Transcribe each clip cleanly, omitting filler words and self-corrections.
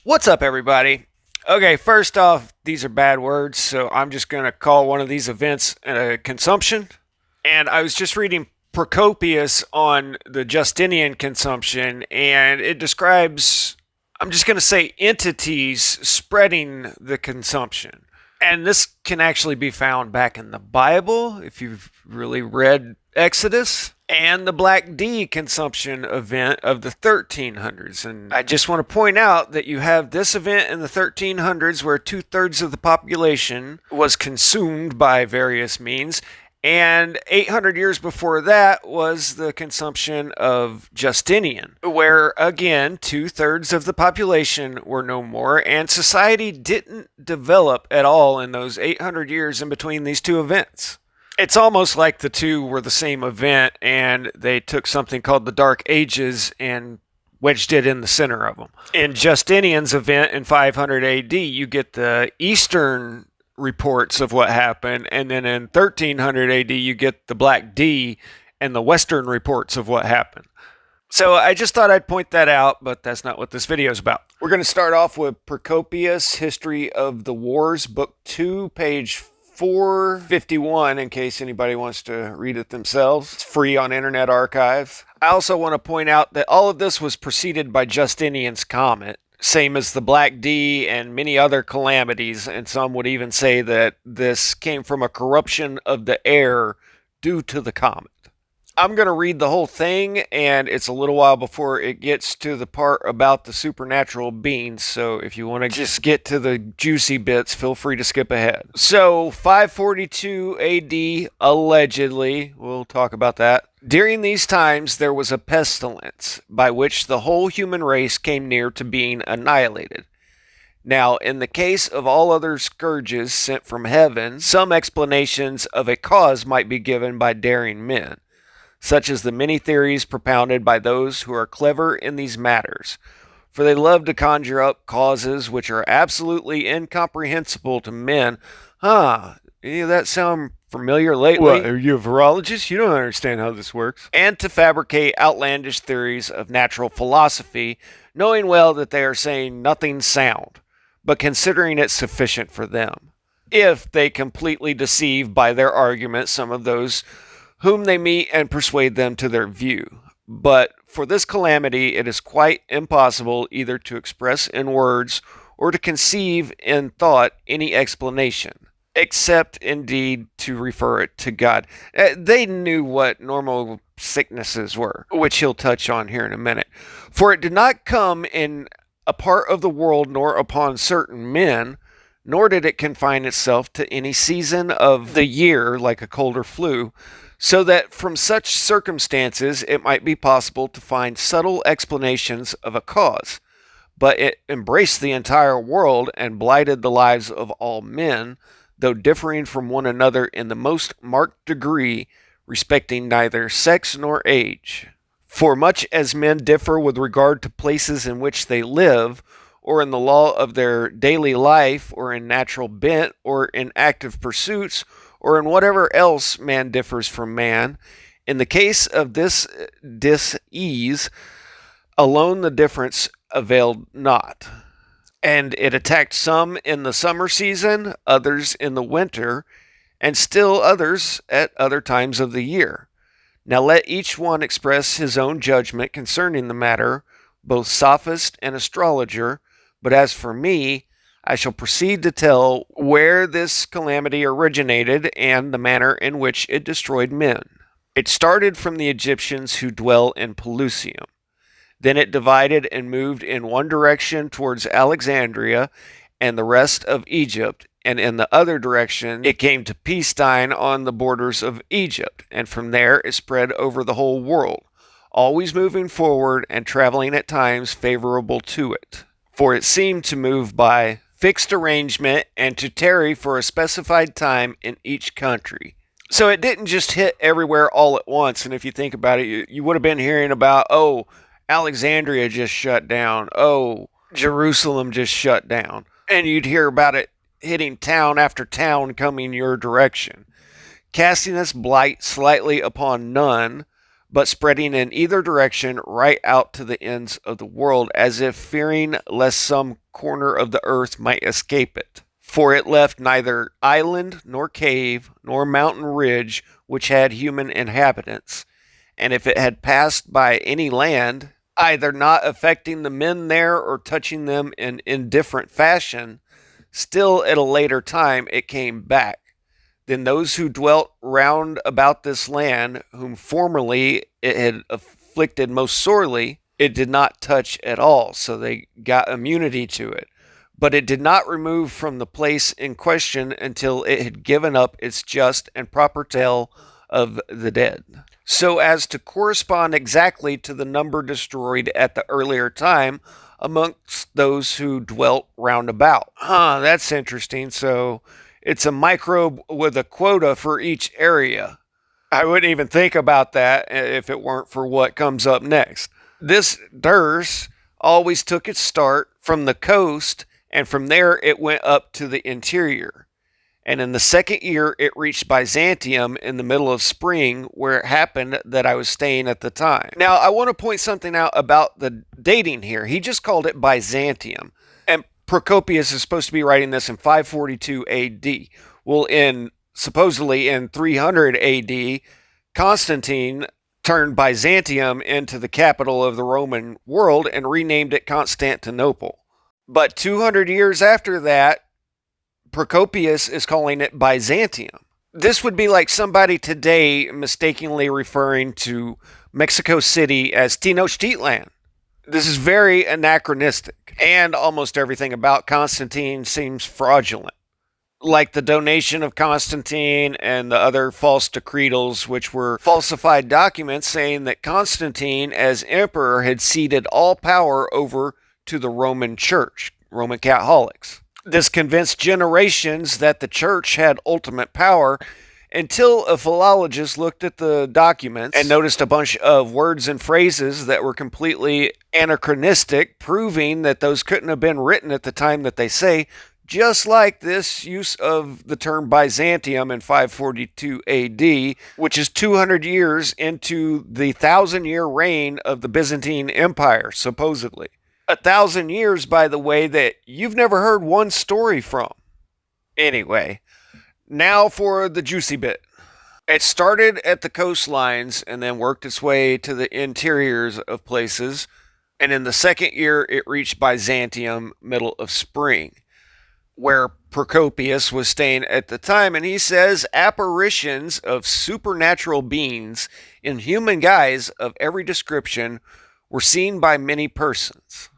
What's up, everybody? Okay, first off, these are bad words, so I'm just going to call one of these events a consumption. And I was just reading Procopius on the Justinian consumption, and it describes, I'm just going to say, entities spreading the consumption. And this can actually be found back in the Bible if you've really read Exodus, and the Black D consumption event of the 1300s. And I just want to point out that you have this event in the 1300s where 2/3 of the population was consumed by various means. And 800 years before that was the consumption of Justinian, where again 2/3 of the population were no more, and society didn't develop at all in those 800 years in between these two events. It's almost like the two were the same event and they took something called the Dark Ages and wedged it in the center of them. In Justinian's event in 500 AD, you get the Eastern reports of what happened, and then in 1300 AD, you get the Black D and the Western reports of what happened. So I just thought I'd point that out, but that's not what this video is about. We're going to start off with Procopius, History of the Wars, Book 2, page 451, in case anybody wants to read it themselves. It's free on Internet Archive. I also want to point out that all of this was preceded by Justinian's comet, same as the Black D and many other calamities, and some would even say that this came from a corruption of the air due to the comet. I'm going to read the whole thing, and it's a little while before it gets to the part about the supernatural beings, so if you want to just get to the juicy bits, feel free to skip ahead. So, 542 AD, allegedly, we'll talk about that. During these times, there was a pestilence, by which the whole human race came near to being annihilated. Now, in the case of all other scourges sent from heaven, some explanations of a cause might be given by daring men, such as the many theories propounded by those who are clever in these matters, for they love to conjure up causes which are absolutely incomprehensible to men. Any of that sound familiar lately? What, are you a virologist? You don't understand how this works. And to fabricate outlandish theories of natural philosophy, knowing well that they are saying nothing sound, but considering it sufficient for them, if they completely deceive by their argument some of those whom they meet and persuade them to their view. But for this calamity it is quite impossible either to express in words or to conceive in thought any explanation, except indeed to refer it to God. They knew what normal sicknesses were, which he'll touch on here in a minute. For it did not come in a part of the world nor upon certain men, nor did it confine itself to any season of the year like a cold or flu, so that from such circumstances it might be possible to find subtle explanations of a cause. But it embraced the entire world and blighted the lives of all men, though differing from one another in the most marked degree, respecting neither sex nor age. For much as men differ with regard to places in which they live, or in the law of their daily life, or in natural bent, or in active pursuits, or in whatever else man differs from man, in the case of this dis-ease alone the difference availed not. And it attacked some in the summer season, others in the winter, and still others at other times of the year. Now let each one express his own judgment concerning the matter, both sophist and astrologer, but as for me, I shall proceed to tell where this calamity originated and the manner in which it destroyed men. It started from the Egyptians who dwell in Pelusium. Then it divided and moved in one direction towards Alexandria and the rest of Egypt, and in the other direction it came to Palestine on the borders of Egypt, and from there it spread over the whole world, always moving forward and traveling at times favorable to it. For it seemed to move by fixed arrangement and to tarry for a specified time in each country. So it didn't just hit everywhere all at once, and if you think about it, you would have been hearing about, Alexandria just shut down, Jerusalem just shut down, and you'd hear about it hitting town after town coming your direction, casting its blight slightly upon none, but spreading in either direction right out to the ends of the world, as if fearing lest some corner of the earth might escape it. For it left neither island, nor cave, nor mountain ridge which had human inhabitants. And if it had passed by any land, either not affecting the men there or touching them in indifferent fashion, still at a later time it came back. Then those who dwelt round about this land, whom formerly it had afflicted most sorely, it did not touch at all, so they got immunity to it. But it did not remove from the place in question until it had given up its just and proper tale of the dead, so as to correspond exactly to the number destroyed at the earlier time amongst those who dwelt round about. That's interesting. So it's a microbe with a quota for each area. I wouldn't even think about that if it weren't for what comes up next. This DERS always took its start from the coast, and from there it went up to the interior. And in the second year, it reached Byzantium in the middle of spring, where it happened that I was staying at the time. Now, I want to point something out about the dating here. He just called it Byzantium. And Procopius is supposed to be writing this in 542 AD. Well, supposedly in 300 AD, Constantine turned Byzantium into the capital of the Roman world and renamed it Constantinople. But 200 years after that, Procopius is calling it Byzantium. This would be like somebody today mistakenly referring to Mexico City as Tenochtitlan. This is very anachronistic, and almost everything about Constantine seems fraudulent. Like the donation of Constantine and the other false decretals, which were falsified documents saying that Constantine, as emperor, had ceded all power over to the Roman Church, Roman Catholics. This convinced generations that the church had ultimate power until a philologist looked at the documents and noticed a bunch of words and phrases that were completely anachronistic, proving that those couldn't have been written at the time that they say, just like this use of the term Byzantium in 542 AD, which is 200 years into the 1,000-year reign of the Byzantine Empire, supposedly. 1,000 years, by the way, that you've never heard one story from. Anyway, now for the juicy bit. It started at the coastlines and then worked its way to the interiors of places, and in the second year it reached Byzantium, middle of spring, where Procopius was staying at the time, and he says apparitions of supernatural beings in human guise of every description were seen by many persons.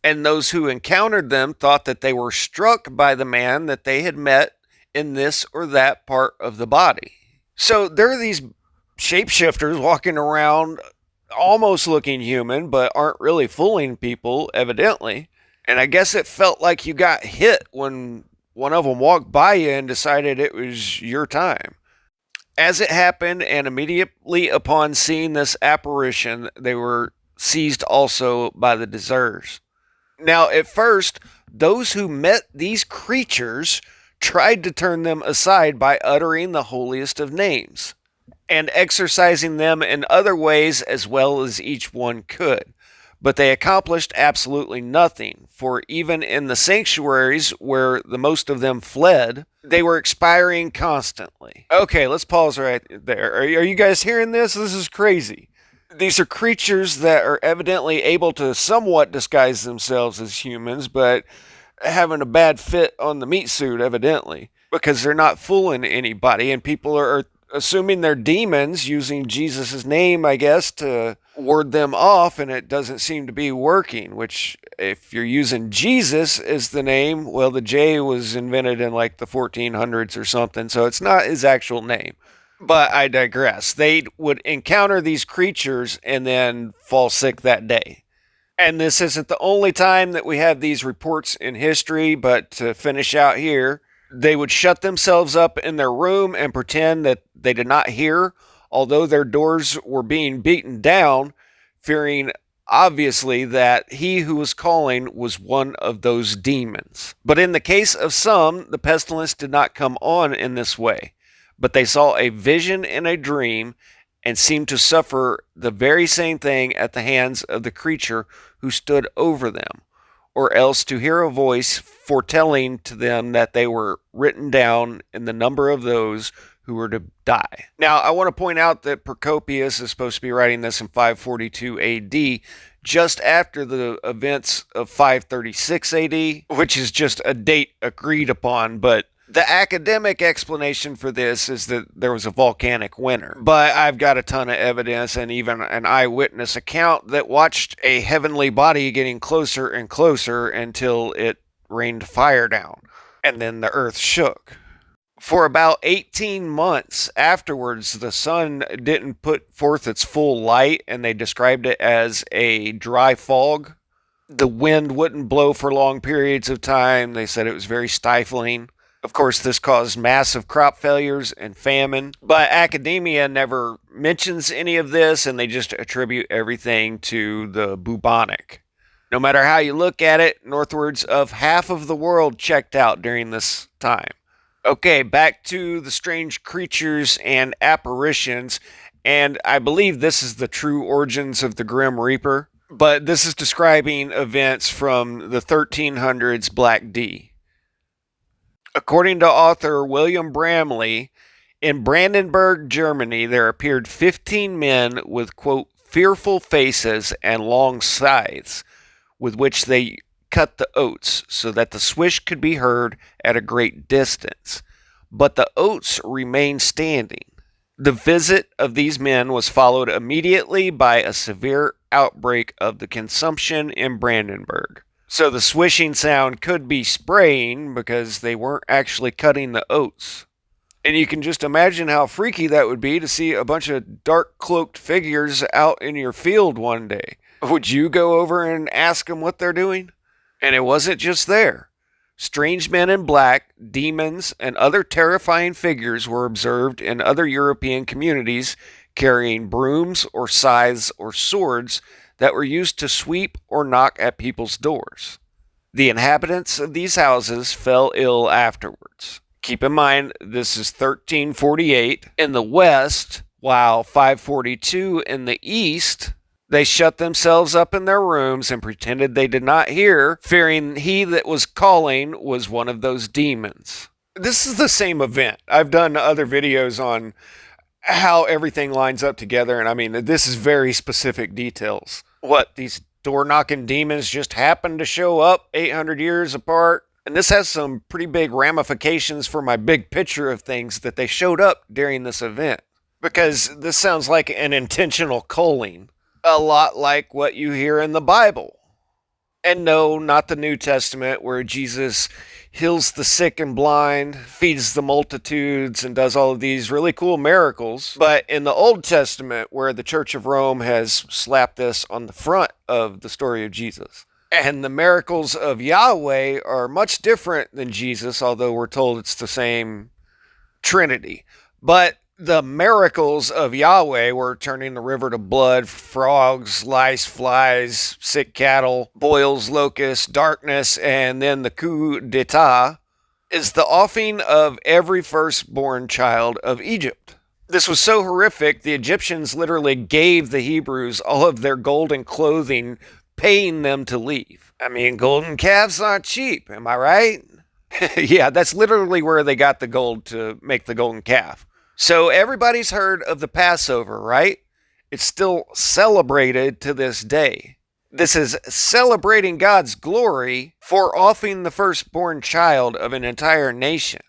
And those who encountered them thought that they were struck by the man that they had met in this or that part of the body. So there are these shapeshifters walking around almost looking human, but aren't really fooling people, evidently. And I guess it felt like you got hit when one of them walked by you and decided it was your time. As it happened, and immediately upon seeing this apparition, they were seized also by the deserters. Now, at first, those who met these creatures tried to turn them aside by uttering the holiest of names and exorcising them in other ways as well as each one could. But they accomplished absolutely nothing, for even in the sanctuaries where the most of them fled, they were expiring constantly. Okay, let's pause right there. Are you guys hearing this? This is crazy. These are creatures that are evidently able to somewhat disguise themselves as humans, but having a bad fit on the meat suit, evidently, because they're not fooling anybody, and people are assuming they're demons, using Jesus' name, I guess, to ward them off, and it doesn't seem to be working, which, if you're using Jesus as the name, well, the J was invented in like the 1400s or something, so it's not his actual name. But I digress. They would encounter these creatures and then fall sick that day. And this isn't the only time that we have these reports in history, but to finish out here, they would shut themselves up in their room and pretend that they did not hear, although their doors were being beaten down, fearing obviously that he who was calling was one of those demons. But in the case of some, the pestilence did not come on in this way, but they saw a vision in a dream, and seemed to suffer the very same thing at the hands of the creature who stood over them, or else to hear a voice foretelling to them that they were written down in the number of those who were to die. Now, I want to point out that Procopius is supposed to be writing this in 542 AD, just after the events of 536 AD, which is just a date agreed upon, but the academic explanation for this is that there was a volcanic winter. But I've got a ton of evidence and even an eyewitness account that watched a heavenly body getting closer and closer until it rained fire down, and then the earth shook. For about 18 months afterwards, the sun didn't put forth its full light, and they described it as a dry fog. The wind wouldn't blow for long periods of time. They said it was very stifling. Of course, this caused massive crop failures and famine, but academia never mentions any of this, and they just attribute everything to the bubonic. No matter how you look at it, northwards of half of the world checked out during this time. Okay, back to the strange creatures and apparitions, and I believe this is the true origins of the Grim Reaper, but this is describing events from the 1300s Black D. According to author William Bramley, in Brandenburg, Germany, there appeared 15 men with, quote, fearful faces and long scythes, with which they cut the oats so that the swish could be heard at a great distance. But the oats remained standing. The visit of these men was followed immediately by a severe outbreak of the consumption in Brandenburg. So the swishing sound could be spraying because they weren't actually cutting the oats. And you can just imagine how freaky that would be to see a bunch of dark cloaked figures out in your field one day. Would you go over and ask them what they're doing? And it wasn't just there. Strange men in black, demons, and other terrifying figures were observed in other European communities carrying brooms or scythes or swords that were used to sweep or knock at people's doors. The inhabitants of these houses fell ill afterwards. Keep in mind, this is 1348 in the west, while 542 in the east. They shut themselves up in their rooms and pretended they did not hear, fearing he that was calling was one of those demons. This is the same event. I've done other videos on how everything lines up together, and I mean, this is very specific details. What, these door-knocking demons just happened to show up 800 years apart? And this has some pretty big ramifications for my big picture of things that they showed up during this event. Because this sounds like an intentional culling. A lot like what you hear in the Bible. And no, not the New Testament where Jesus heals the sick and blind, feeds the multitudes, and does all of these really cool miracles. But in the Old Testament where the Church of Rome has slapped this on the front of the story of Jesus. And the miracles of Yahweh are much different than Jesus, although we're told it's the same Trinity. But the miracles of Yahweh were turning the river to blood, frogs, lice, flies, sick cattle, boils, locusts, darkness, and then the coup d'etat is the offing of every firstborn child of Egypt. This was so horrific, the Egyptians literally gave the Hebrews all of their golden clothing, paying them to leave. I mean, golden calves aren't cheap, am I right? Yeah, that's literally where they got the gold to make the golden calf. So everybody's heard of the Passover, right? It's still celebrated to this day. This is celebrating God's glory for offering the firstborn child of an entire nation.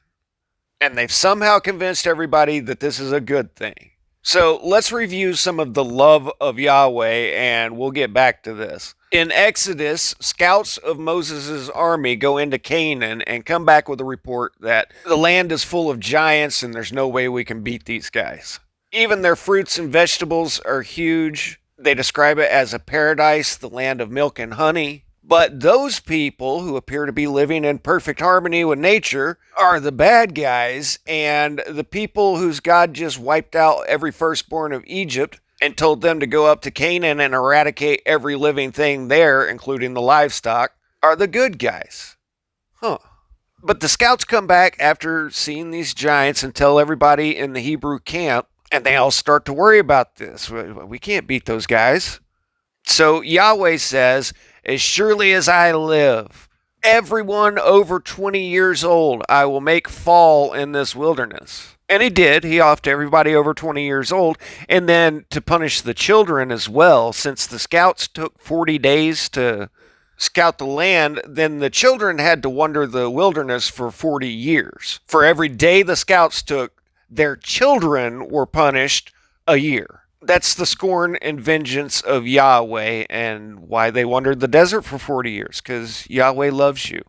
And they've somehow convinced everybody that this is a good thing. So let's review some of the love of Yahweh, and we'll get back to this. In Exodus, scouts of Moses' army go into Canaan and come back with a report that the land is full of giants and there's no way we can beat these guys. Even their fruits and vegetables are huge. They describe it as a paradise, the land of milk and honey. But those people who appear to be living in perfect harmony with nature are the bad guys, and the people whose God just wiped out every firstborn of Egypt and told them to go up to Canaan and eradicate every living thing there, including the livestock, are the good guys. But the scouts come back after seeing these giants and tell everybody in the Hebrew camp And they all start to worry about this. We can't beat those guys. So Yahweh says, as surely as I live, everyone over 20 years old I will make fall in this wilderness. And he did. He offed everybody over 20 years old. And then to punish the children as well, since the scouts took 40 days to scout the land, then the children had to wander the wilderness for 40 years. For every day the scouts took, their children were punished a year. That's the scorn and vengeance of Yahweh and why they wandered the desert for 40 years, because Yahweh loves you.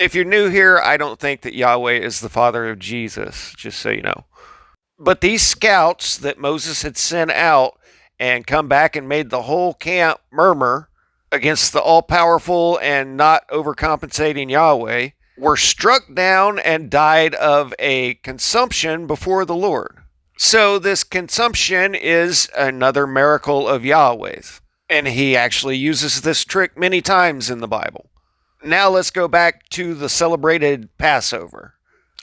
If you're new here, I don't think that Yahweh is the father of Jesus, just so you know. But these scouts that Moses had sent out and come back and made the whole camp murmur against the all-powerful and not overcompensating Yahweh were struck down and died of a consumption before the Lord. So this consumption is another miracle of Yahweh's, and he actually uses this trick many times in the Bible. Now let's go back to the celebrated Passover.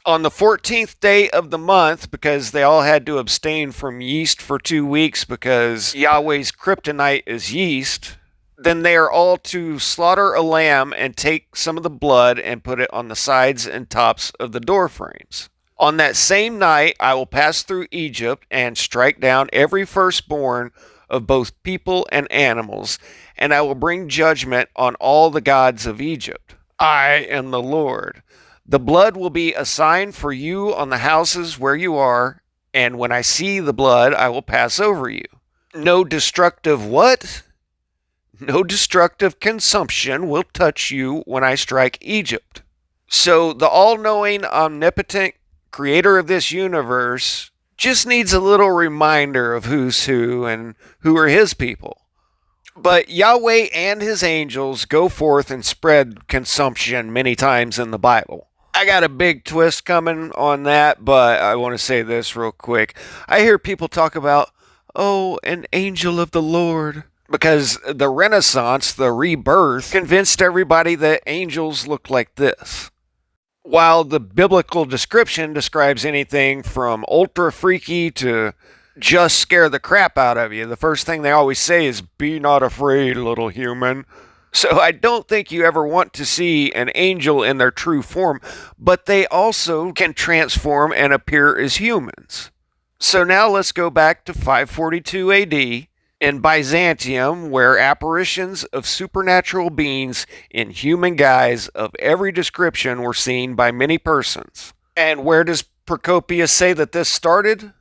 On the 14th day of the month, because they all had to abstain from yeast for 2 weeks because Yahweh's kryptonite is yeast, then they are all to slaughter a lamb and take some of the blood and put it on the sides and tops of the door frames. On that same night, I will pass through Egypt and strike down every firstborn of both people and animals, and I will bring judgment on all the gods of Egypt. I am the Lord. The blood will be a sign for you on the houses where you are, and when I see the blood, I will pass over you. No destructive what? No destructive consumption will touch you when I strike Egypt. So the all-knowing, omnipotent creator of this universe just needs a little reminder of who's who and who are his people. But Yahweh and his angels go forth and spread consumption many times in the Bible. I got a big twist coming on that, but I want to say this real quick. I hear people talk about, oh, an angel of the Lord, because the Renaissance, the rebirth, convinced everybody that angels look like this. While the biblical description describes anything from ultra freaky to just scare the crap out of you, the first thing they always say is, be not afraid, little human. So I don't think you ever want to see an angel in their true form, but they also can transform and appear as humans. So now let's go back to 542 AD in Byzantium, where apparitions of supernatural beings in human guise of every description were seen by many persons. And where does Procopius say that this started?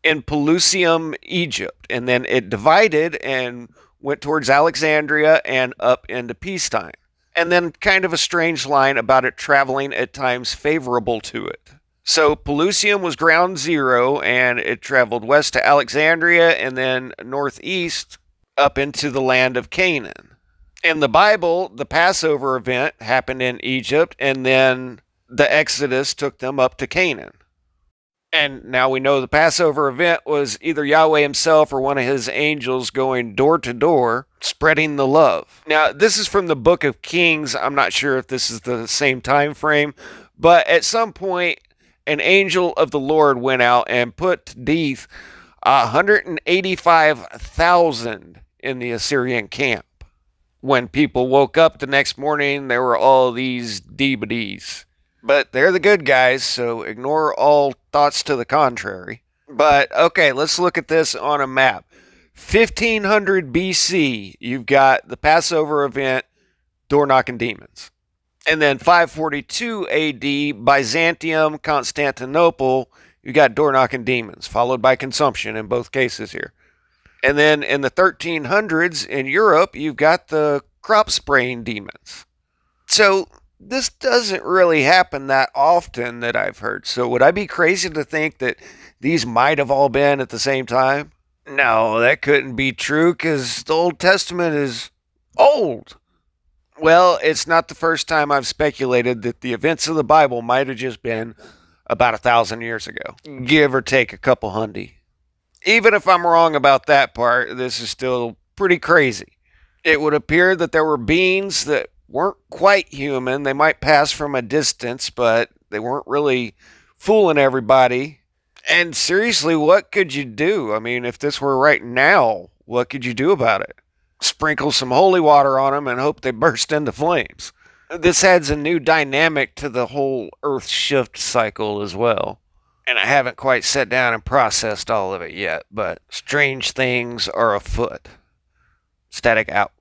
In Pelusium, Egypt, and then it divided and went towards Alexandria and up into peacetime. And then kind of a strange line about it traveling at times favorable to it. So Pelusium was ground zero, and it traveled west to Alexandria and then northeast up into the land of Canaan. In the Bible, the Passover event happened in Egypt, and then the Exodus took them up to Canaan. And now we know the Passover event was either Yahweh himself or one of his angels going door to door, spreading the love. Now, this is from the book of Kings. I'm not sure if this is the same time frame, but at some point, an angel of the Lord went out and put to death 185,000 in the Assyrian camp. When people woke up the next morning, there were all these DVDs. But they're the good guys, so ignore all thoughts to the contrary. But, okay, let's look at this on a map. 1500 BC, you've got the Passover event, door-knocking demons. And then 542 AD, Byzantium, Constantinople, you got door-knocking demons, followed by consumption in both cases here. And then in the 1300s in Europe, you've got the crop-spraying demons. So this doesn't really happen that often that I've heard. So would I be crazy to think that these might have all been at the same time? No, that couldn't be true because the Old Testament is old. Well, it's not the first time I've speculated that the events of the Bible might have just been about 1,000 years ago, give or take a couple hundred. Even if I'm wrong about that part, this is still pretty crazy. It would appear that there were beings that weren't quite human. They might pass from a distance, but they weren't really fooling everybody. And seriously, what could you do? I mean, if this were right now, what could you do about it? Sprinkle some holy water on them and hope they burst into flames. This adds a new dynamic to the whole Earth shift cycle as well. And I haven't quite sat down and processed all of it yet, but strange things are afoot. Static out.